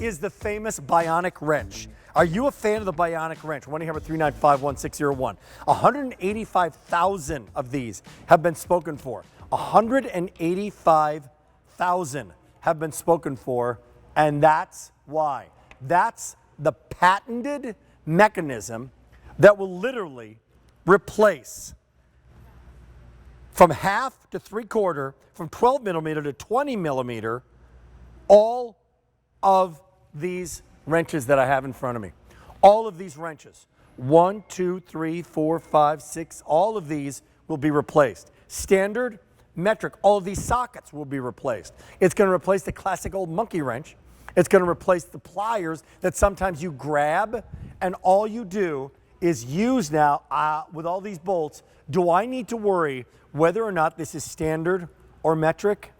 is the famous Bionic Wrench. Are you a fan of the Bionic Wrench? 1-800-395-1601. 185,000 of these have been spoken for. 185,000 have been spoken for, and that's why. That's the patented mechanism that will literally replace from half to 3/4, from 12 millimeter to 20 millimeter, all of these wrenches that I have in front of me. All of these wrenches, 1, 2, 3, 4, 5, 6, all of these will be replaced. Standard, metric, all of these sockets will be replaced. It's going to replace the classic old monkey wrench. It's going to replace the pliers that sometimes you grab and all you do is use now with all these bolts. Do I need to worry whether or not this is standard or metric?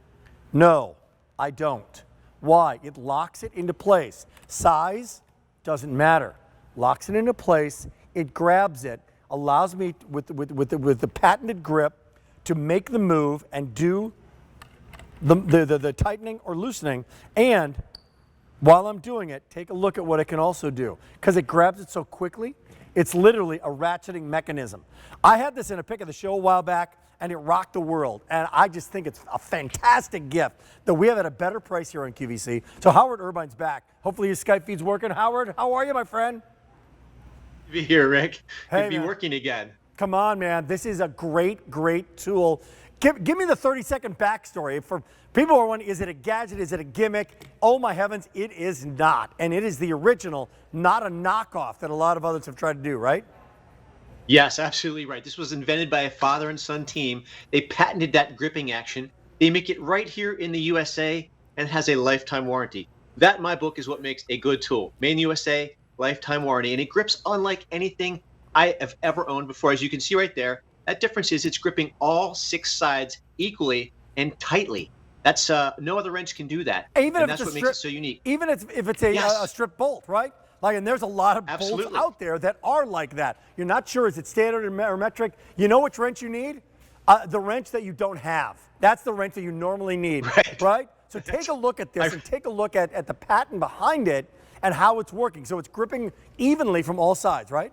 No, I don't. Why? It locks it into place. Size doesn't matter. Locks it into place. It grabs it, allows me with the patented grip to make the move and do the tightening or loosening. And while I'm doing it, take a look at what it can also do. Because it grabs it so quickly, it's literally a ratcheting mechanism. I had this in a pick of the show a while back, and it rocked the world. And I just think it's a fantastic gift that we have at a better price here on QVC. So Howard Irbine's back. Hopefully his Skype feed's working. Howard, how are you, my friend? Good to be here, Rick. Hey, good to be man. working again. Come on, man. This is a great, great tool. Give me the 30-second backstory. For people who are wondering, is it a gadget? Is it a gimmick? Oh, my heavens, it is not. And it is the original, not a knockoff that a lot of others have tried to do, right? Yes, absolutely right. This was invented by a father and son team. They patented that gripping action. They make it right here in the USA and has a lifetime warranty. That, in my book, is what makes a good tool. Made in the USA, lifetime warranty. And it grips unlike anything I have ever owned before. As you can see right there, that difference is it's gripping all 6 sides equally and tightly. That's no other wrench can do that. Even and if that's what makes it so unique. Even if it's a strip bolt, right? Like, and there's a lot of bolts out there that are like that. You're not sure, is it standard or metric? You know which wrench you need? The wrench that you don't have. That's the wrench that you normally need, right? So take a look at this and take a look at the patent behind it and how it's working. So it's gripping evenly from all sides, right?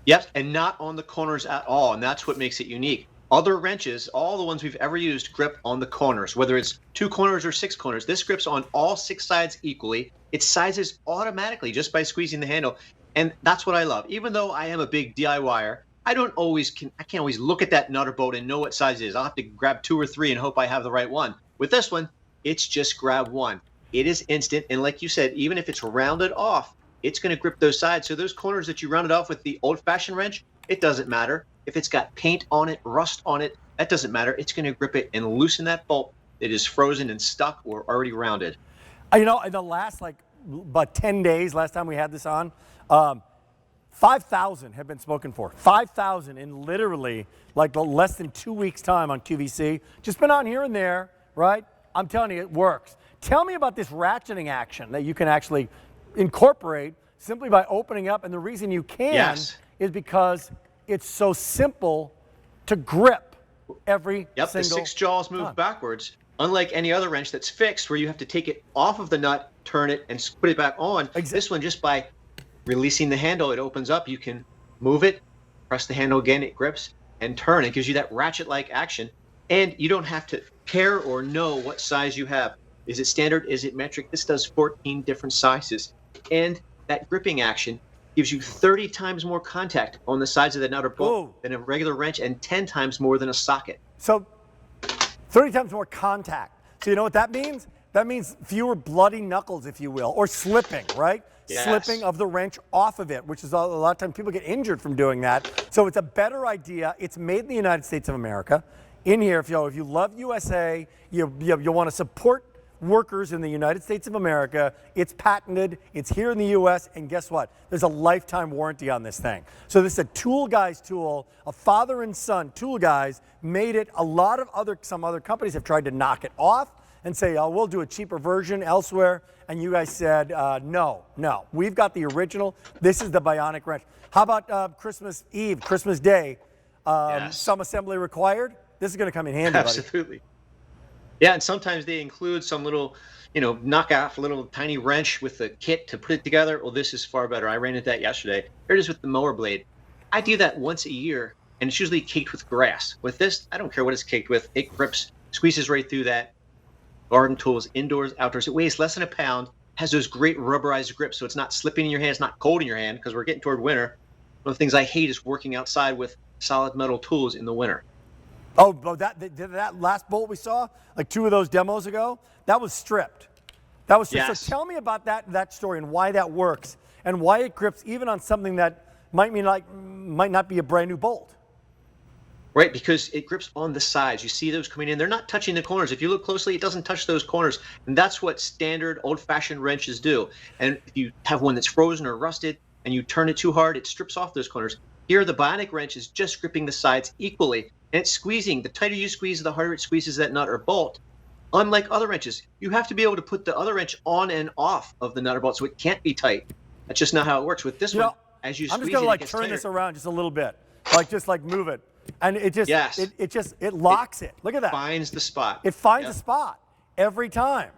Yes, and not on the corners at all, and that's what makes it unique. Other wrenches, all the ones we've ever used, grip on the corners, whether it's 2 corners or 6 corners. This grips on all 6 sides equally. It sizes automatically just by squeezing the handle, and that's what I love. Even though I am a big DIYer, I can't always look at that nut or bolt and know what size it is. I'll have to grab 2 or 3 and hope I have the right one. With this one, it's just grab one. It is instant, and like you said, even if it's rounded off, it's going to grip those sides. So those corners that you rounded off with the old-fashioned wrench, it doesn't matter. If it's got paint on it, rust on it, that doesn't matter. It's going to grip it and loosen that bolt that is frozen and stuck or already rounded. You know, in the last about 10 days, last time we had this on, 5,000 have been spoken for. 5,000 in literally like less than 2 weeks' time on QVC. Just been on here and there, right? I'm telling you, it works. Tell me about this ratcheting action that you can actually incorporate simply by opening up, and the reason you can is because it's so simple to grip every single the 6 jaws move backwards, unlike any other wrench that's fixed where you have to take it off of the nut, turn it, and put it back on. This one, just by releasing the handle, it opens up. You can move it, press the handle again, it grips, and turn. It gives you that ratchet-like action, and you don't have to care or know what size you have. Is it standard? Is it metric? This does 14 different sizes. And that gripping action gives you 30 times more contact on the sides of the nut or bolt than a regular wrench, and 10 times more than a socket. So 30 times more contact. So you know what that means? That means fewer bloody knuckles, if you will, or slipping, right? Yes. Slipping of the wrench off of it, which is a lot of times people get injured from doing that. So it's a better idea. It's made in the United States of America. In here, if you love USA, you want to support workers in the United States of America. It's patented, it's here in the US, and guess what? There's a lifetime warranty on this thing. So this is a tool guy's tool, a father and son tool guys made it. Some other companies have tried to knock it off and say, oh, we'll do a cheaper version elsewhere. And you guys said, no, we've got the original. This is the Bionic Wrench. How about Christmas Eve, Christmas Day? Some assembly required? This is going to come in handy, buddy. Absolutely. Yeah, and sometimes they include some little knock off a little tiny wrench with the kit to put it together. Well, this is far better. I ran into that yesterday. Here it is with the mower blade. I do that once a year, and it's usually caked with grass. With this, I don't care what it's caked with. It grips, squeezes right through that. Garden tools, indoors, outdoors. It weighs less than a pound, has those great rubberized grips, so it's not slipping in your hand. It's not cold in your hand because we're getting toward winter. One of the things I hate is working outside with solid metal tools in the winter. Oh, that last bolt we saw, like 2 of those demos ago, that was stripped. That was stripped. Yes. So tell me about that story and why that works and why it grips even on something that might not be a brand new bolt. Right, because it grips on the sides. You see those coming in. They're not touching the corners. If you look closely, it doesn't touch those corners. And that's what standard old-fashioned wrenches do. And if you have one that's frozen or rusted and you turn it too hard, it strips off those corners. Here, the Bionic wrench is just gripping the sides equally. And it's squeezing. The tighter you squeeze, the harder it squeezes that nut or bolt. Unlike other wrenches, you have to be able to put the other wrench on and off of the nut or bolt, so it can't be tight. That's just not how it works. With this one, as you squeeze I'm just going to turn tighter. this around just a little bit. Just move it. And it just, yes. it locks it. Look at that. Finds the spot. It finds a spot every time.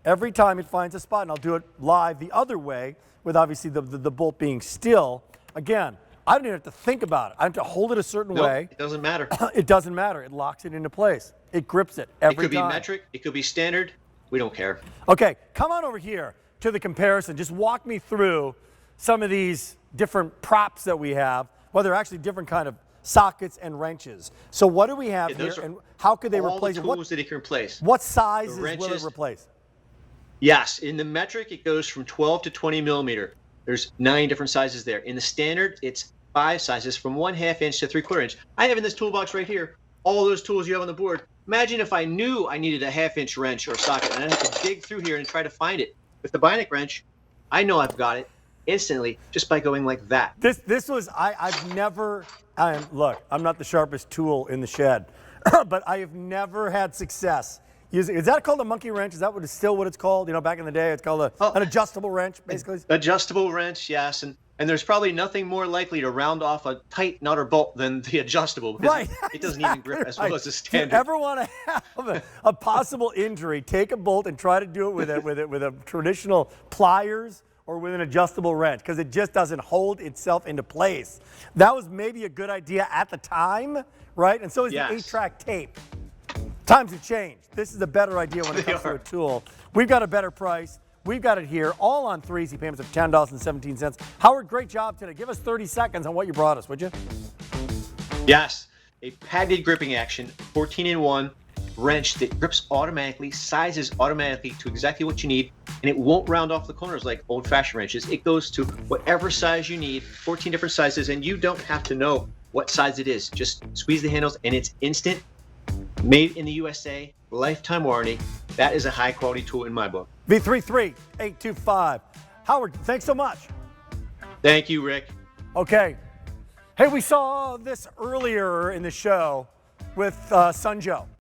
Every time it finds a spot, and I'll do it live the other way with obviously the bolt being still. Again, I don't even have to think about it. I have to hold it a certain way. It doesn't matter. It doesn't matter. It locks it into place. It grips it every time. It could be metric. It could be standard. We don't care. Okay, come on over here to the comparison. Just walk me through some of these different props that we have, well, they're actually different kind of sockets and wrenches. So what do we have here, and how could they replace it? All the tools that it can replace. What sizes will it replace? Yes, in the metric, it goes from 12 to 20 millimeter. There's 9 different sizes there. In the standard, it's 5 sizes from 1/2 inch to 3/4 inch. I have in this toolbox right here all those tools you have on the board. Imagine if I knew I needed a 1/2 inch wrench or socket, and I have to dig through here and try to find it. With the Bionic wrench, I know I've got it instantly just by going like that. This was, I've never, look, I'm not the sharpest tool in the shed, but I have never had success using, is that called a monkey wrench? Is that still what it's called? Back in the day, it's called an adjustable wrench, basically? Adjustable wrench, yes. And there's probably nothing more likely to round off a tight nut or bolt than the adjustable, because it doesn't even grip as well as the standard. If you ever want to have a possible injury, take a bolt and try to do it with a traditional pliers or with an adjustable wrench, because it just doesn't hold itself into place. That was maybe a good idea at the time, right? And so is the 8-track tape. Times have changed. This is a better idea when it comes to a tool. We've got a better price. We've got it here, all on 3 easy payments of $10.17. Howard, great job today. Give us 30 seconds on what you brought us, would you? Yes, a patented gripping action, 14-in-1 wrench that grips automatically, sizes automatically to exactly what you need, and it won't round off the corners like old-fashioned wrenches. It goes to whatever size you need, 14 different sizes, and you don't have to know what size it is. Just squeeze the handles, and it's instant. Made in the USA, lifetime warranty. That is a high-quality tool in my book. V33825. Howard, thanks so much. Thank you, Rick. Okay. Hey, we saw this earlier in the show with Sun Joe.